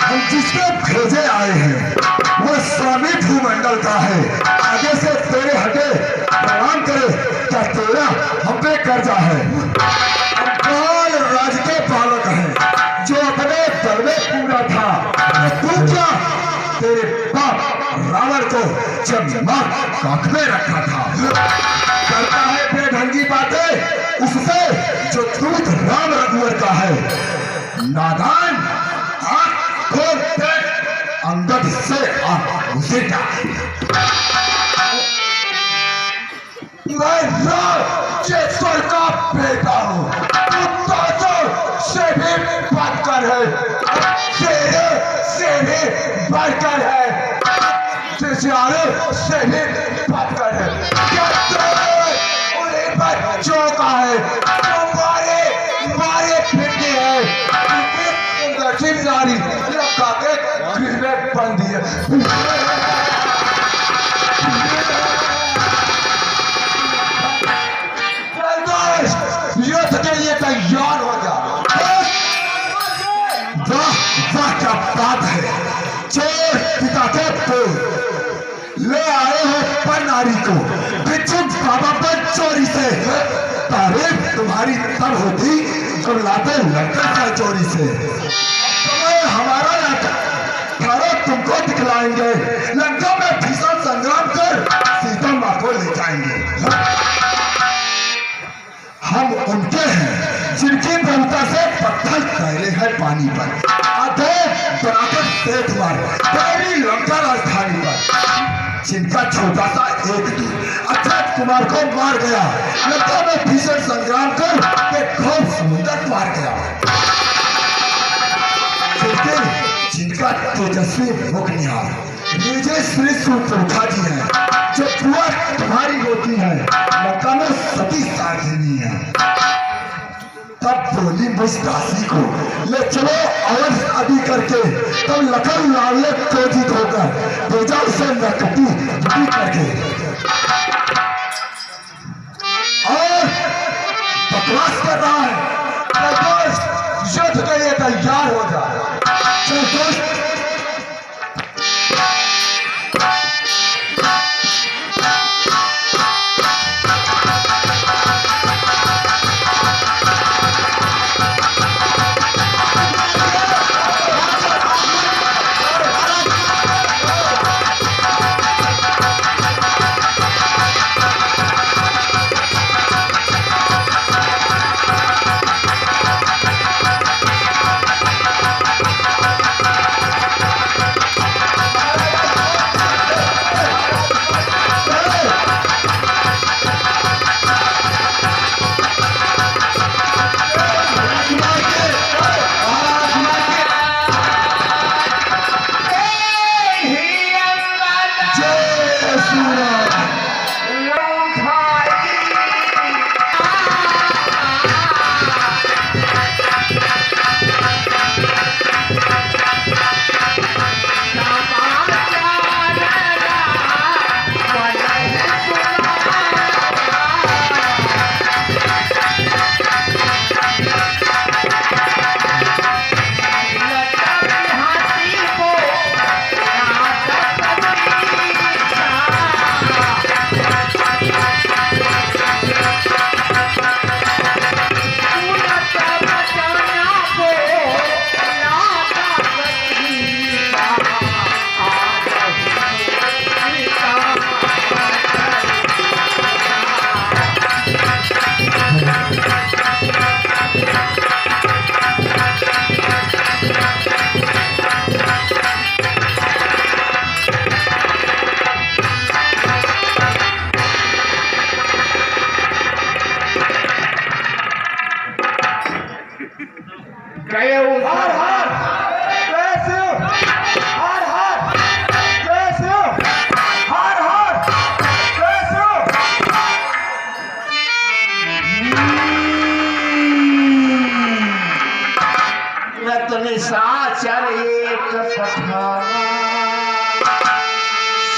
हम जिसके भेजे आए हैं वो स्वामी भूमंडल का है। आगे से तेरे हटे प्रणाम करे, क्या तेरा हम पे कर्जा है? काल राज के पालक है जो अपने दल में पूरा था। तू क्या तेरे बाप रावण को जब मां काख में रखा था करता है बेढंगी बातें उससे जो दूध राम रघुवर का है। नादान आंख खोल देख अंगद से आंख उसे मैं राजेश्वर का बेटा हूँ। तू से भी बढ़कर है, तेरे से भी बढ़कर है, से भी बढ़कर है। क्या उन्हीं बच्चों का है जो मारे फिरते हैं। चिंगारी लगा के गृह में बंदी है। युद्ध के लिए तैयार हो जा। वाह क्या बात है, चोर पिता के पुत्र ले आए हो पनारी को बिच्छू बाबा पर चोरी से। तारीफ तुम्हारी तब होती जब लाते लंका का चोरी से। समय हमारा नाटक तुमको दिखलाएंगे। लंका में भीषण संग्राम कर सीता माँ को ले जाएंगे। हम उनके हैं जिनकी बलता से पत्थर तैरे हैं पानी पर। आधे बराबर सेठ मार तेरी लंका राजधानी पर। जिनका छोटा सा एक अक्षत कुमार को मार गया लंका में भीषण संग्राम कर एक खूब समुद्र मार गया। जिनका तेजस्वी मुख निहार निजे श्री सुप्रभा जी है जो पुआ तुम्हारी होती है लंका में सती साधिनी है। तब बोली मुस्तासी को ले चलो और शादी करके। तब लखन लाल ने क्रोधित होकर भेजा उसे नकटी बुटी करके और बकवास कर रहा है। युद्ध के लिए तैयार हो जा।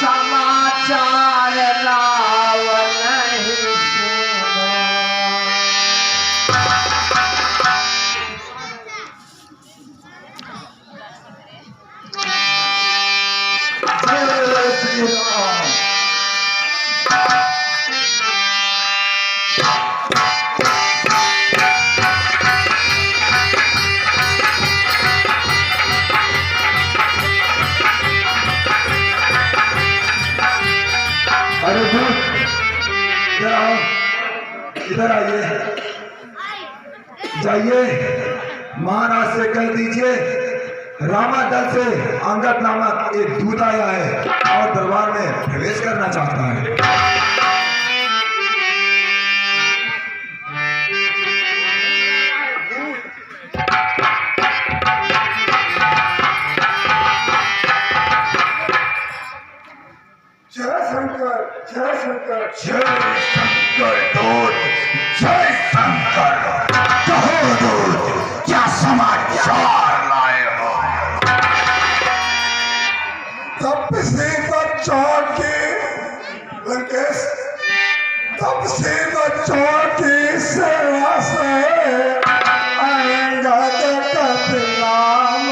समाचार लाव नहीं सुना। जय श्री राम। अरे दूत, इधर आओ, इधर आइए, जाइए महाराज से कह दीजिए रामादल से अंगद नामक एक दूत आया है और दरबार में प्रवेश करना चाहता है। जय शंकर, जय शंकर, जय शंकर दूत, जय शंकर। कहो दूत, क्या समाचार लाए हो? तब से चौकी लंकेश, तब से चौकी सेवा से अंगद कपिलाम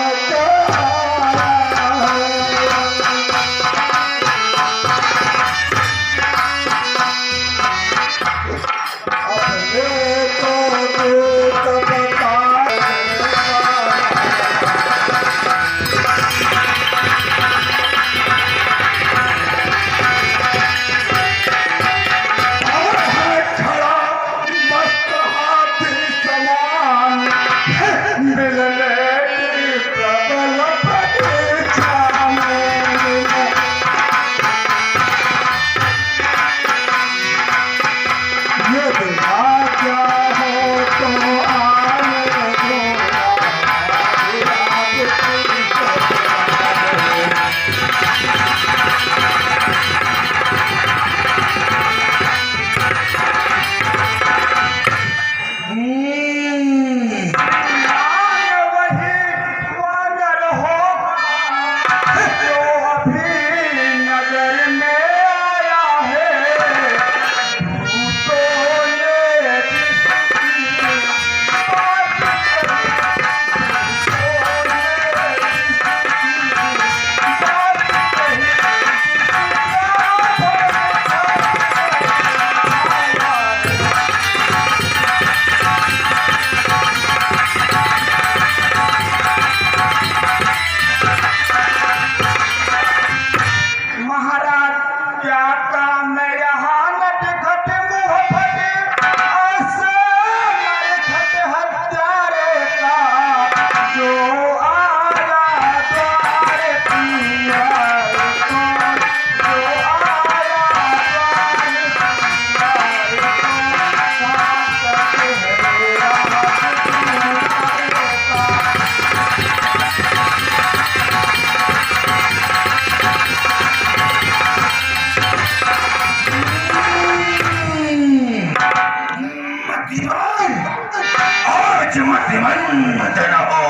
मत रहो,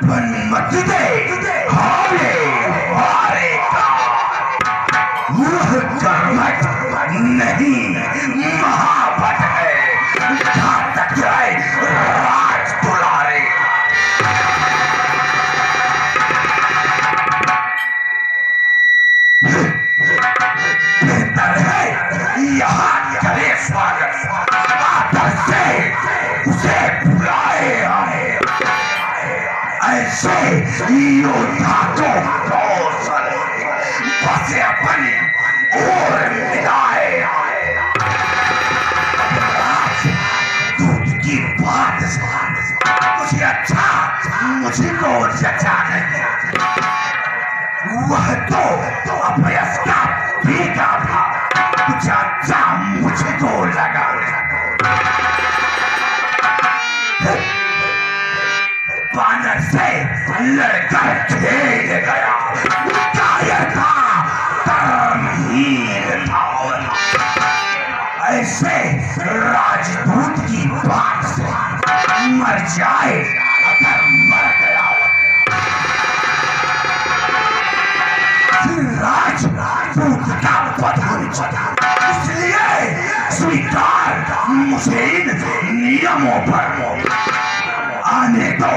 बन मत दे हारे हारे का मुँह कर्मठ नहीं महाभट है, जहाँ तक जाए राज दुलारे। बेहतर है यहाँ करे स्वागत, आदर से उसे बुलाए हमें, ऐसे योद्धा को कौशल बसे अपने और मिलाए। दूध की बात मुझे अच्छा, मुझे को जचा नहीं, वह तो अभ्यस्ता बेटा था, जचा मुझे को लगा। बानर से लड़कर खेल गया, कायर था धर्महीन था, ऐसे राजदूत की बात से मर जाए अगर मर गया। राजदूत का बदन चढ़ा, इसलिए स्वीकार मुझे इन नियमों पर आने दो,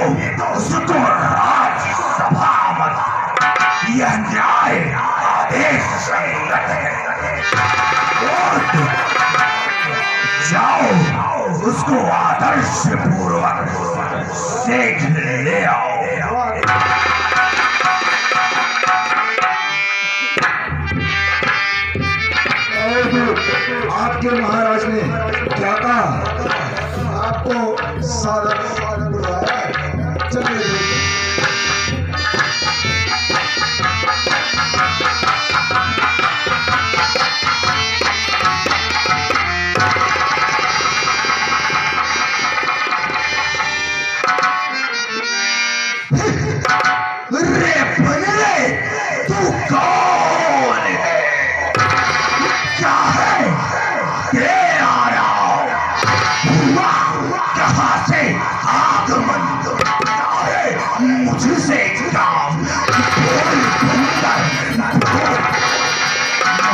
उसको राज्यसभा मत यह न्याय आदेश संगत है। जाओ उसको आदर्श पूर्वक देख ले आओ। आपके महाराज ने क्या कहा? आपको साधन बुलाया, चलिए।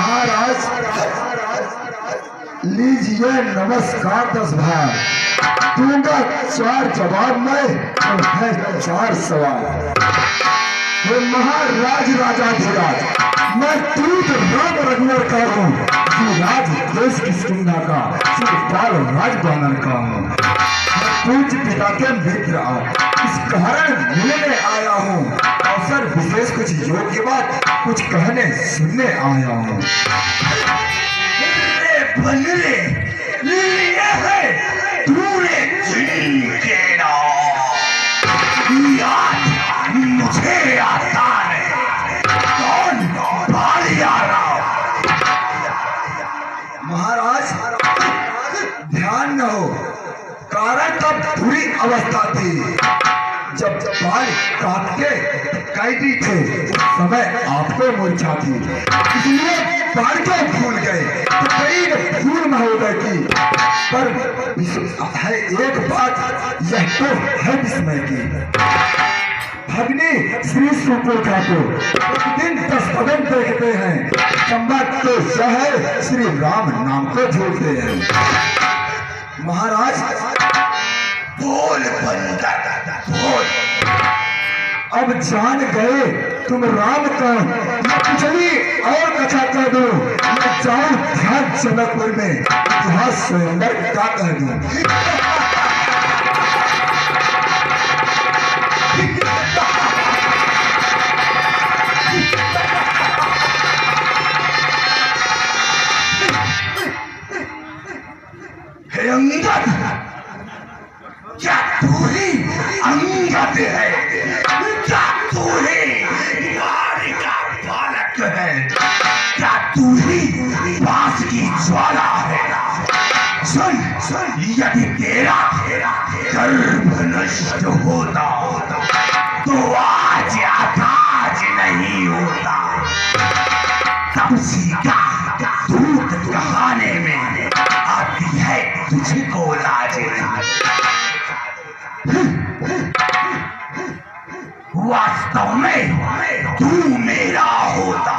महाराज लीजिए नमस्कार 10 भार। दूंगा 4 जवाब मैं और है 4 सवाल। हे महाराज राजाधिराज, मैं दूत राम रघुवर का हूँ, राज देश की सिंधा का सिर्फ राजबानर का हूँ। मैं पूज्य पिता के मित्र इस कारण मिलने आया हूँ। अवसर विशेष कुछ योग्य बात कुछ कहने सुनने आया हूँ। बनले लिए है तूने जिनके याद मुझे आता है कौन भालिया राव। महाराज ध्यान न हो, कारण तब बुरी अवस्था थी जब बाल काट के कैदी थे, उस समय आपको मूर्छा थी, इसलिए बाल को भूल गए। तो कई भूल महोदय की, पर है एक बात यह तो है विस्मय की। भगनी श्री सुपुर ठाकुर दिन 10 कदम देखते हैं, चंबा तो यह है श्री राम नाम को झूठते हैं। महाराज बोल बंदर बोल। अब जान गए तुम राम का, मैं पिछली और कथा कह दूं, मैं जाऊं ध्यान जनकपुर में इतिहास स्वयंवर का कह दूं। हे अंगद, क्या तू ही अंगद है? क्या तू ही नारी का बालक है? क्या तू ही बांस की ज्वाला है? सुन, यदि तेरा गर्भ नष्ट होता तो आज आकाश नहीं होता। तब सीता दूध कहाने में आती है तुझको लाज नहीं। वास्तव में तू मेरा होता,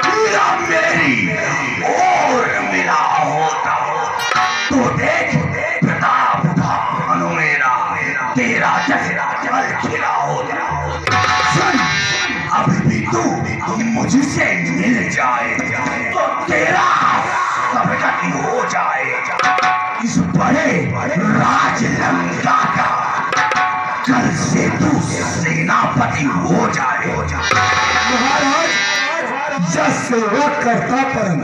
मेरा मेरी और मिला होता तो देख प्रताप भानु मेरा तेरा जैसा जल खिला होता। सुन, अभी भी तू मुझसे मिल जाए तो तेरा सबगति हो जाए। इस बड़े राज लंका का कल से तू सेनापति हो जाए। महाराज यह सेवा करता परम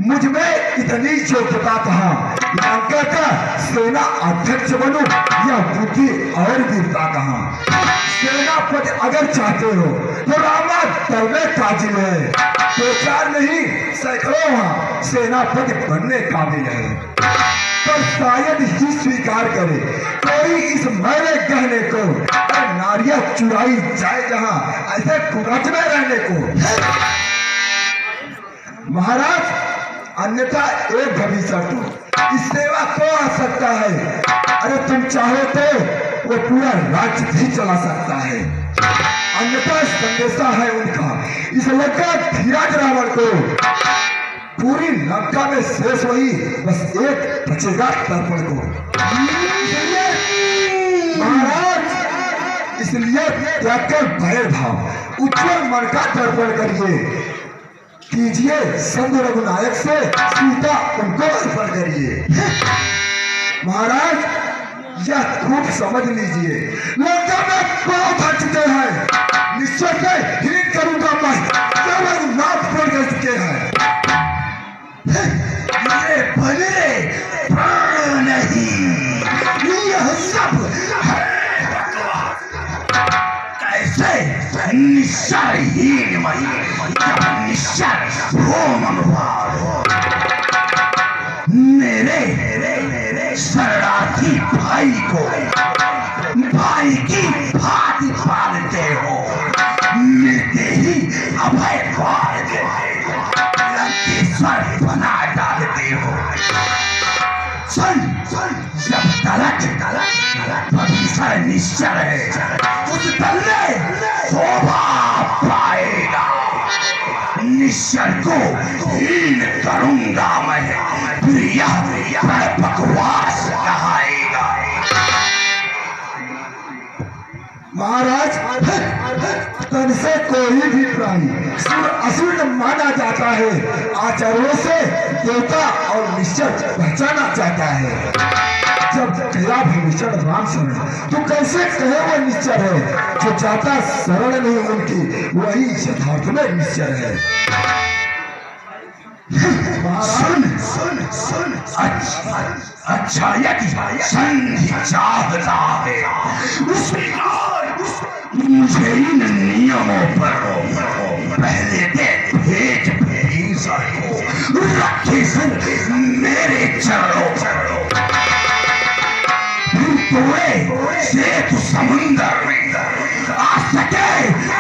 मुझ में इतनी योग्यता कहा, लंका का सेना अध्यक्ष बनूं या बुद्धि और वीरता कहा। सेनापति अगर चाहते हो तो रामा दल में काजिल है, 2-4 नहीं सैकड़ों वहां सेनापति बनने काबिल है। पर शायद ही स्वीकार करे कोई इस मेरे कहने को, नारियां चुराई जाए जहां ऐसे कुरच में रहने को। महाराज अन्यथा एक भविष्य इस सेवा को आ सकता है। अरे तुम चाहो तो वो पूरा राज्य भी चला सकता है। अन्यथा संदेशा है उनका इस लंका धीराज रावण को, पूरी लंका में शेष वही बस एक बचेगा तर्पण को। महाराज इसलिए त्याग कर भय भाव, उज्जवल मन का दर्पण करिए, कीजिए संत रघुनायक से सीता उनको अर्पण करिए। महाराज यह खूब समझ लीजिए, लंका में पांव भर चुके हैं, निश्चय से हीन करूंगा मैं, केवल नाथ पर कर चुके हैं। ये भले प्राण नहीं, यह सब है बकवास। कैसे निश्चयहीन निश्चय हो मनोभाव, मेरे शरणार्थी भाई को भाई की भांति पालते हो, मिलते ही अभय द्वार देते हो, लंकेश्वर बना डालते हो। सुन जब तलक भविष्य निश्चय है, उस दल में शोभा पाएगा। निश्चय को हीन करूंगा मैं, फिर यह बकवास कहाएगा। महाराज तन से कोई भी प्राणी सुर असुर माना जाता है, आचार्यों से देवता और निश्चय पहचाना जाता है। जब कया भविष्य राम शरण, तो कैसे कहे वो निश्चय है, जो जाता शरण नहीं उनकी वही यथार्थ में निश्चय है। सुन अच्छा यदि संधि चाहता है, मुझे इन नियमों पर पहले दे भेज को रखे मेरे चरणों, तोड़े सेतु समुंदर में आ सके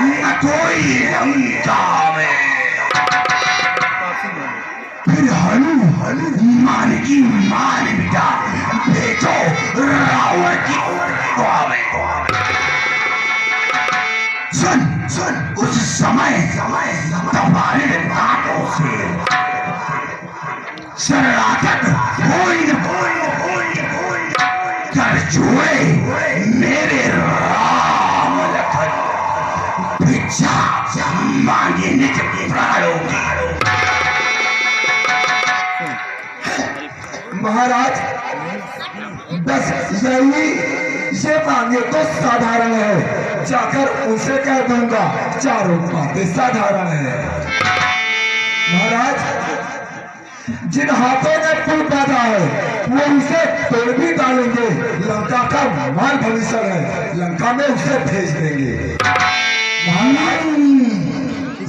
न कोई लंका में। फिर मान की मान मिटा भेजो रावण की में। सुन उस समय तुम्हारे नाटों से शरणागत कर जुए मेरे राम लखन, भिक्षा मांगे निज प्राणों की। महाराज बस यही ये मांगे तो साधारण है, जाकर उनसे कह दूंगा, चारों बातें साधारण है। महाराज जिन हाथों ने पुल बांधा है वो उसे तोड़ भी डालेंगे, लंका का माल भविष्य है, लंका में उसे भेज देंगे।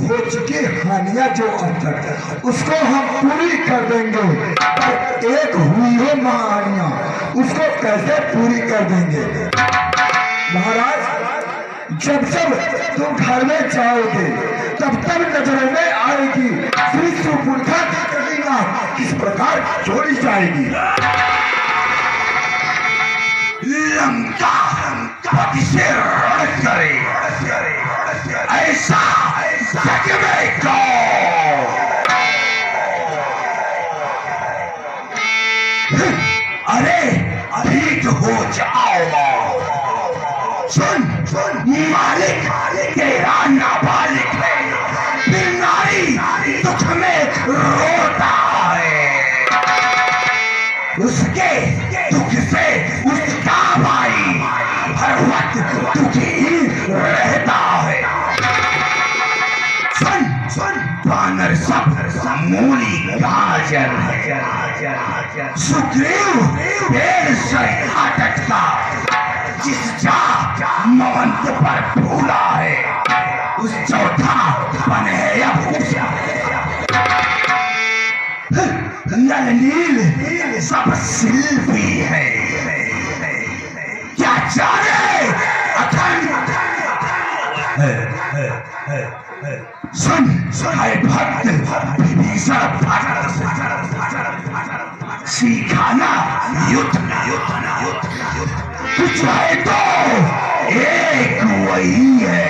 हो चुकी हानियां जो अब तक उसको हम पूरी कर देंगे, पर एक हुई है महानियां उसको कैसे पूरी कर देंगे। महाराज जब जब तुम घर में जाओगे तब तब नजरों में आएगी श्री सुपुरखा की कलिंगा किस प्रकार जोड़ी जाएगी। लंका पति से रण करे ऐसा जग में कौन। अरे भीट हो जाओ, सुन मालिक तेरा नाबालिग है, फिर नारी दुख में रोता है, उसके दुख से उसका भाई हर वक्त दुखी रहता है। सुन बानर सब मूली गाजर है, सुग्रीव पेड़ से अटक का जिस जा मवंत पर फूला है, उस चौथा बन है या भूषा। नल नील सब शिल्पी है, क्या जाने अखंड। सुन है भक्त विभीषण सिखाना युद्ध चाहे तो एक वही है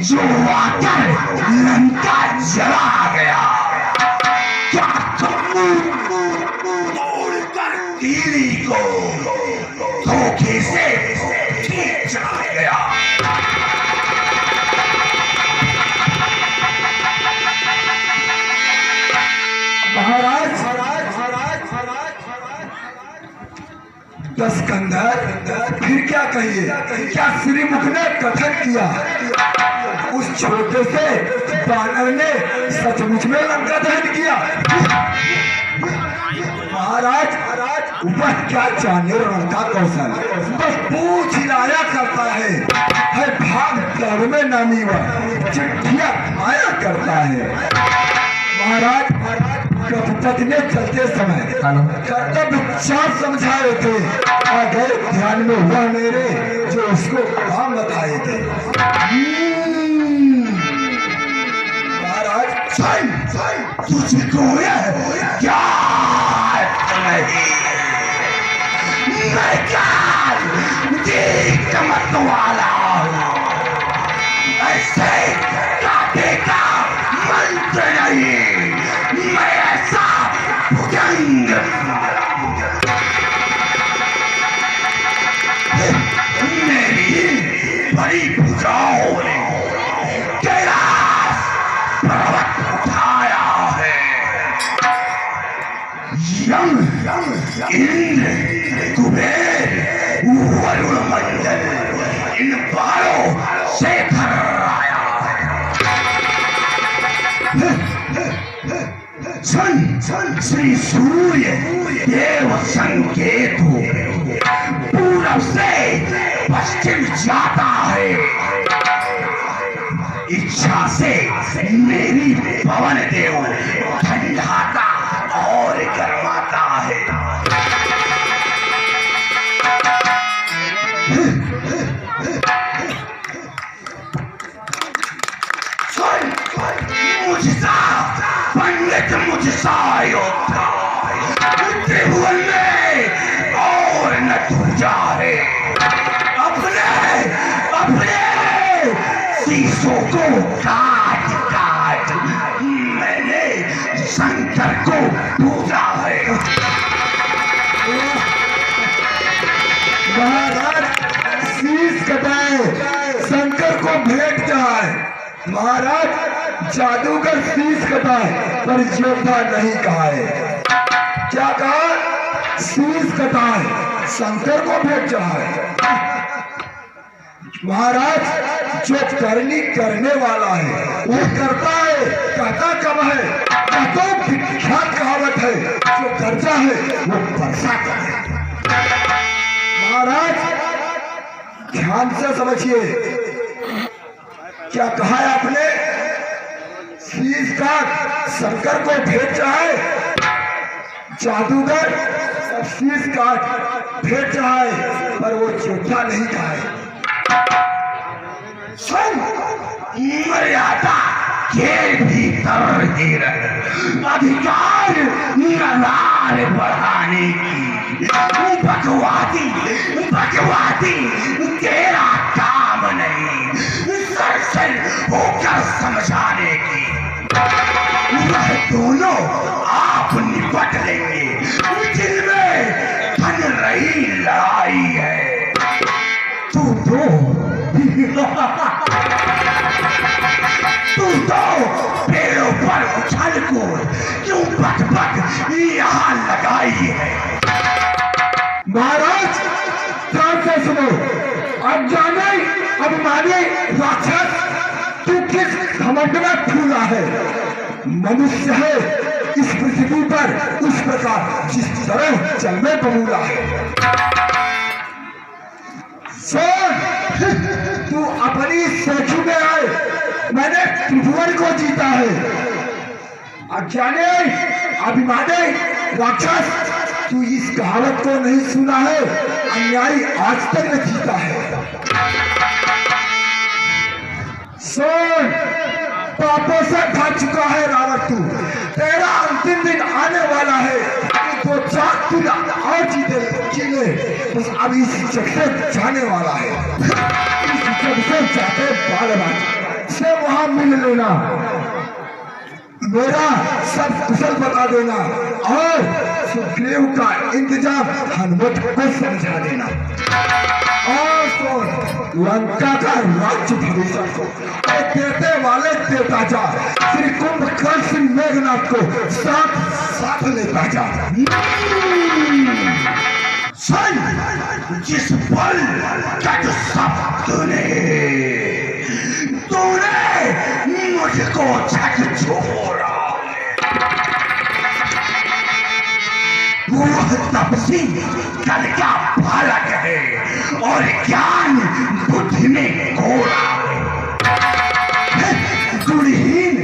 जो आकर लंका जला गया। क्या तोड़कर तीली को धोखे से ठीक दस्कंदर फिर क्या कहिए, क्या श्रीमुख ने कथन किया, उस छोटे से बानर ने सचमुच में लंका दहन किया। महाराज वह क्या जाने रण का कौशल, बस पूछ हिलाया करता है भाग दौड़ में नामी वह चिट्ठियां आया करता है। महाराज रघुपति ने चलते समय कर्तव्य विचार समझाए थे, आ गए ध्यान में हुआ मेरे जो उसको काम बताए थे। महाराज तुझको क्या मैं क्या चमक वाला ऐसे काटे का मंत्र नहीं, मैं ऐसा भुजंग मेरी बड़ी भुजाओं ने कैलाश पर्वत उठाया है। यम इंद्र कुबेर वरुण मंडल इन बारों से आया है। श्री सूर्य देव संकेतु पूरब से पश्चिम जाता है, इच्छा से मेरी पवन देव ठंडाता और गर्माता है। मुझसा पंडित मुझसा योद्धा त्रिभुवन में और न दूजा है। अपने शीशों को काट काट मैंने शंकर को पूजा है। महाराज शीश कटाए शंकर को भेंट जाए। महाराज जादूगर शीश कटाए पर योद्धा नहीं कहा है। क्या कहा? शीश कटाए शंकर को भेंट जाए। महाराज जो करनी करने वाला है वो करता है, कहता कब है, तो विख्यात कहावत है, जो करता है वो बरसाता है। महाराज ध्यान से समझिए क्या कहा है आपने, शीश काट शंकर को भेंट जाए। जादूगर शीश काट भेंट जाए पर वो योद्धा नहीं कहा है। मर्यादा के भीतर ही रहे, अधिकार नगार बढ़ाने की बकवादी तेरा काम नहीं, सरसर होकर समझाने की। वह दोनों आप निपट लेंगे जिनमें बन रही लड़ाई है। तू तो पेड़ों पर उछल को क्यों बक यहाँ लगाई है। महाराज ध्यान से सुनो, अब जाने अभिमानी राक्षस तू किस घमंड में फूला है। मनुष्य है इस पृथ्वी पर उस प्रकार जिस तरह जल में बबूला है। तू अपनी सेठी में आए, मैंने त्रिभुवन को जीता है। अज्ञानी अभिमानी राक्षस तू इस कहावत को नहीं सुना है, अन्यायी आज तक न जीता है। सुन, पापों से भाग चुका है रावण तू, तेरा अंतिम दिन आने वाला है। तो चाक तू और जीले बस अब इस जग से जाने वाला है। इस जग से जाते बाल से वहां मिल लेना, मेरा सब कुशल बता देना और सुग्रीव का इंतजाम हनुमत को समझा देना। और सुन, लंका का राज्य भविष्य को देते वाले देता जा, श्री कुंभकर्ण श्री मेघनाथ को साथ साथ लेता जा। सुन, जिस पल तक सब तूने मुझको झकझोरा, वो तपसी कल का बालक है और ज्ञान बुद्धि में घोड़ा है। गुणहीन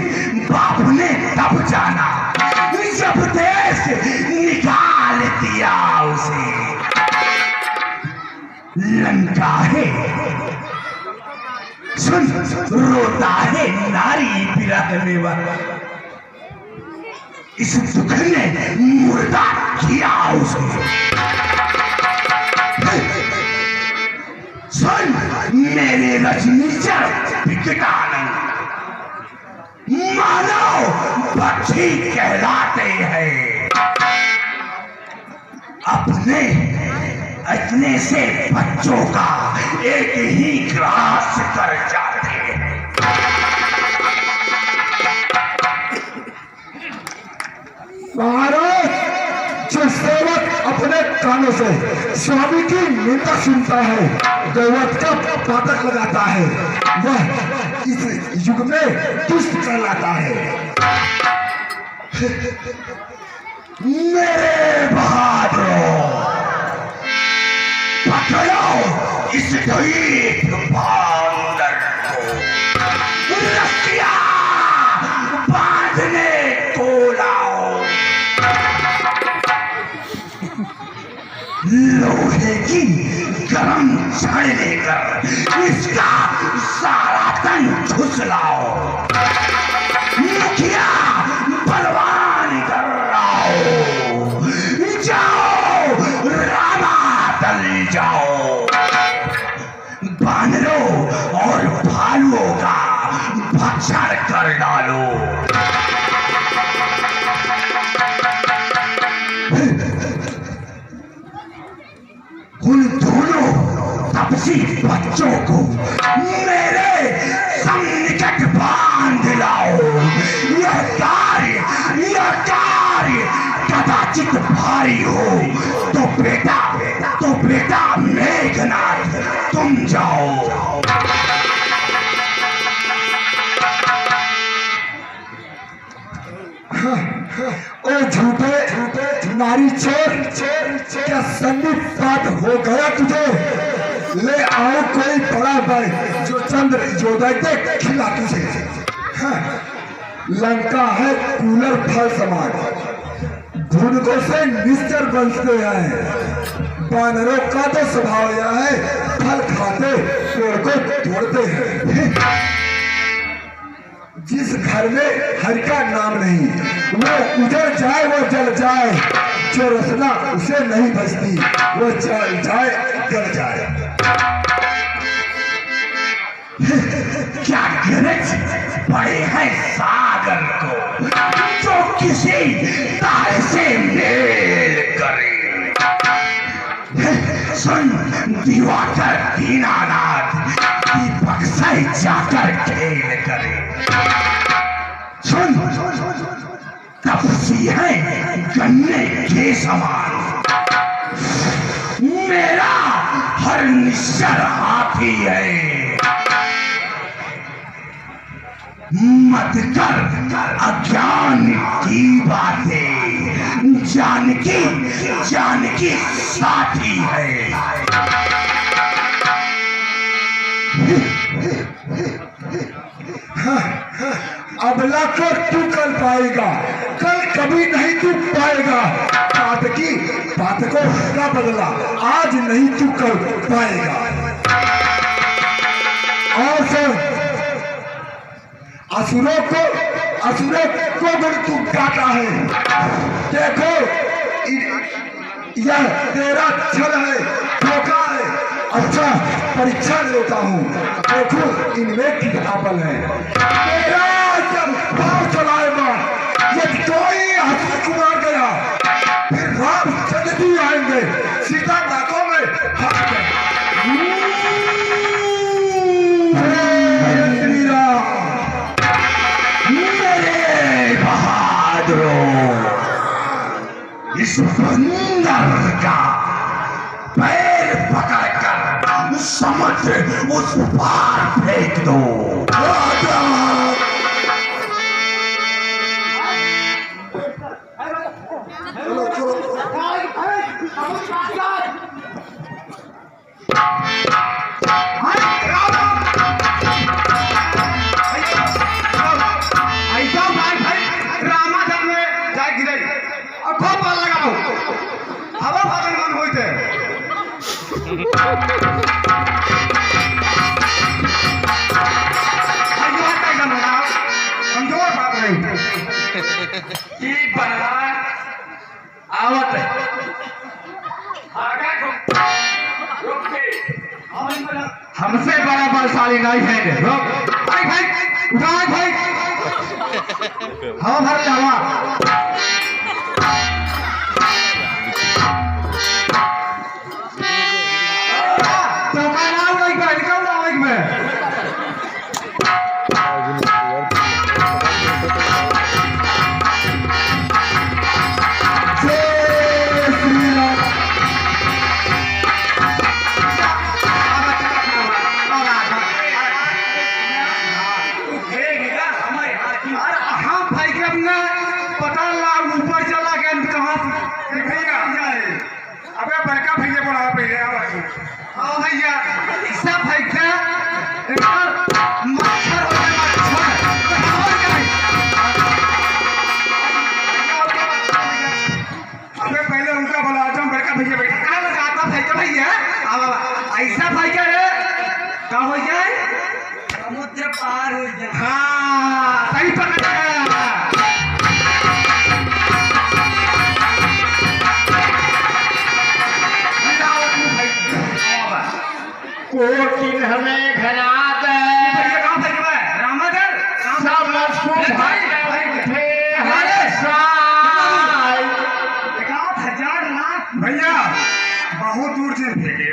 बाप ने तब जाना जब देश निकाल दिया उसे। लंका है, सुन, रोता है नारी विरह में वह, इस दुख ने मुर्दा किया उसे। सुन, मेरे रजनीचर बिकटा नहीं, मानव पक्षी कहलाते हैं। अपने से बच्चों का एक ही ग्रास कर जाते हैं। महाराज, जो सेवक अपने कानों से स्वामी की निंदा सुनता है, दैवत का पातक लगाता है, वह इस युग में दुष्ट कहलाता है। मेरे बहादुरों, पकड़ो इस ढीठ बंदर को, रस्सियां बांधने को लाओ। लोहे की गरम छड़ लेकर इसका सारा तन झुसलाओ। मुखिया बलवान कर आओ, जाओ रामा दल जाओ। बानरों और भालुओं का भक्षण कर डालो। उन दोनों तपसी बच्चों को मेरे सन्निकट बांध लाओ। यह कार्य कदाचित भारी हो तो बेटा मेघनाथ तुम जाओ। ओ झूठे नारी चोर, क्या सन्निपात हो गया तुझे? ले आओ कोई बड़ा भाई जो चंद्र योदय के खिला तुझे। लंका है कूलर फल समान, भूनकों से निश्चर बंसते हैं। बानरों का तो स्वभाव यह है, फल खाते पेड़ को तोड़ते हैं। जिस घर में हरि का नाम नहीं, वो उधर जाए वो जल जाए। जो रसना उसे नहीं बचती, वो जल जाए गल जाए। क्या गरज पड़े हैं सागर को जो किसी तारे से मेल करे। सुन, दिवाकर दीनानाथ दीपक से जाकर खेल करे। सुन, तपसी है गन्ने के समान, मेरा हर निश्चर हाथी है। मत कर अज्ञान की बातें, जानकी साथी है। अबला को तू कल पाएगा, कल कभी नहीं तू पाएगा। पातकों का बदला आज नहीं तू कल पाएगा। और सुन, असुरों को भी तू काटा है। देखो, यह तेरा छल है, धोखा है। अच्छा, परीक्षा लेता हूँ, देखो इनमें कितना बल है। मेरा जब भाव चलाएगा, यदि कोई हंसी कुमार गया, फिर रामचंद्र भी आएंगे, सीता नाकों में हाथ में। श्री राम। मेरे बहादुरों, इस बंदर का हाथ उस पार फेंक दो। हमसे बड़ा बलशाली नहीं है। भाई भाई उठाओ भाई, हवा भर हवा। तो मैं नाम नहीं कर निकल रहा हूँ मैं। ऐसा भाई क्या रे क्या हो जाए समुद्र पार हो जाए। हाँ सही पकड़ा कोटिन हमें घना दे रामाधर भैया बहुत दूर से फेंके।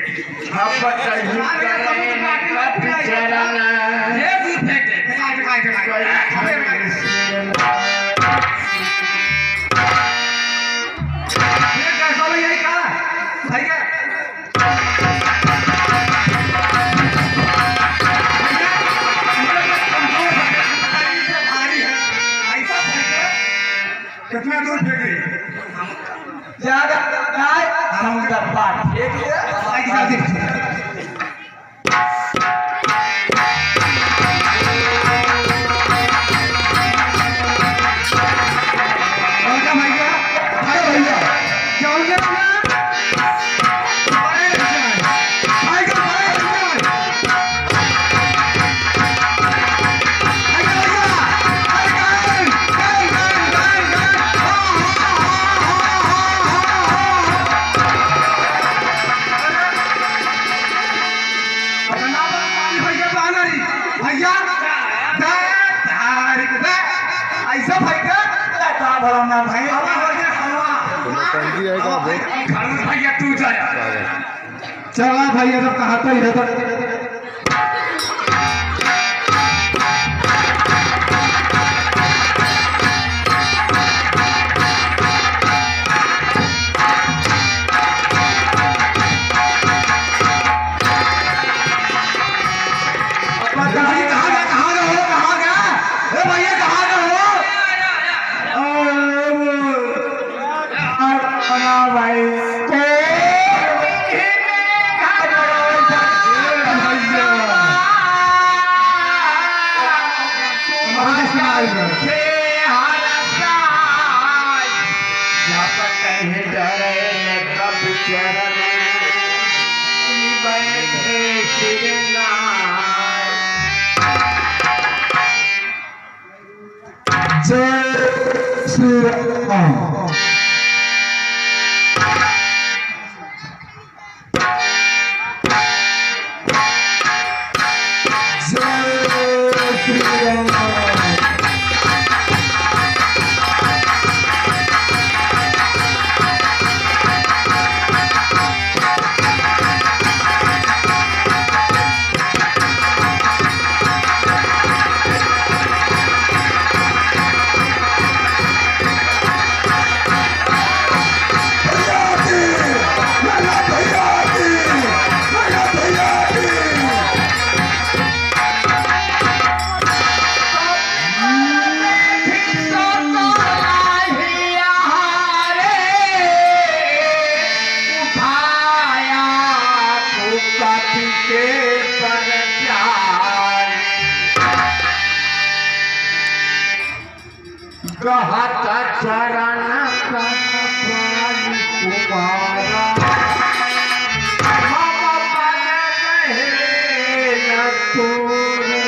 कितना दूर फेंके? ज्यादा हम उधर बात भैया तू जाया चला भैया जब कहा तो इधर जय श्री राम। कहता चरण का पानी तुम्हारा हम मन रहे न तोरई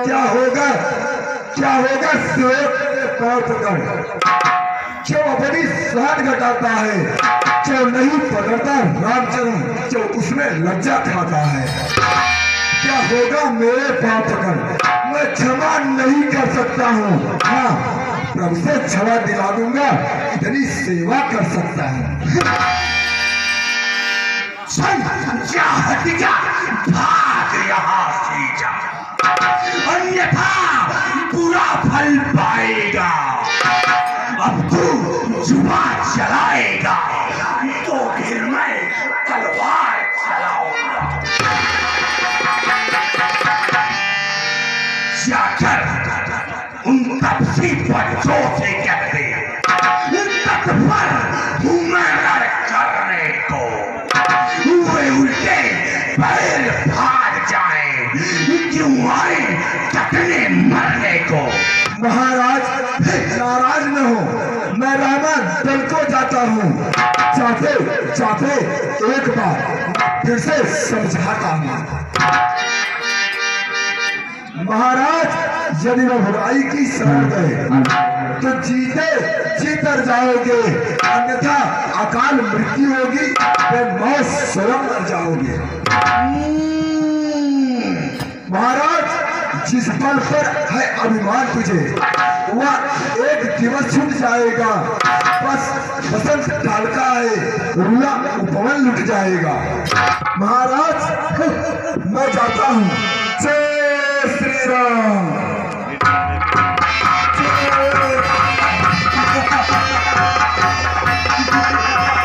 क्या होगा सेवक के पैर पकड़ जो अपनी शान घटाता है, जो नहीं पकड़ता रामचरण, जो उसमें लज्जा खाता है। क्या होगा मेरे पाँव पकड़, मैं क्षमा नहीं कर सकता हूँ। हाँ, प्रभु से क्षमा दिला दूंगा, इतनी सेवा कर सकता है। जा हट जा, भाग यहाँ से जा, अन्यथा बुरा फल पाएगा। अब तू जुबान चलाएगा तो फिर मैं तलवार चलाऊंगा। जाकर उन तपसी बच्चों से कहते तक पर उमर करने को, वे उल्टे पैर भाग जाए, क्यों आए कटने मरने को। महाराज नाराज न हो, मैं रावण दल को जाता हूँ। चाहते चाहते एक बार फिर से समझाता हूँ। महाराज यदि वह बुराई की शरण गए तो जीते जीतर जाओगे, अन्यथा अकाल मृत्यु होगी, वे मौत स्वयं मर जाओगे। महाराज जिस बल पर है अभिमान तुझे, वह एक दिवस छूट जाएगा। बस बसंत काल का है, रुला उपवन लुट जाएगा। महाराज मैं जाता हूँ।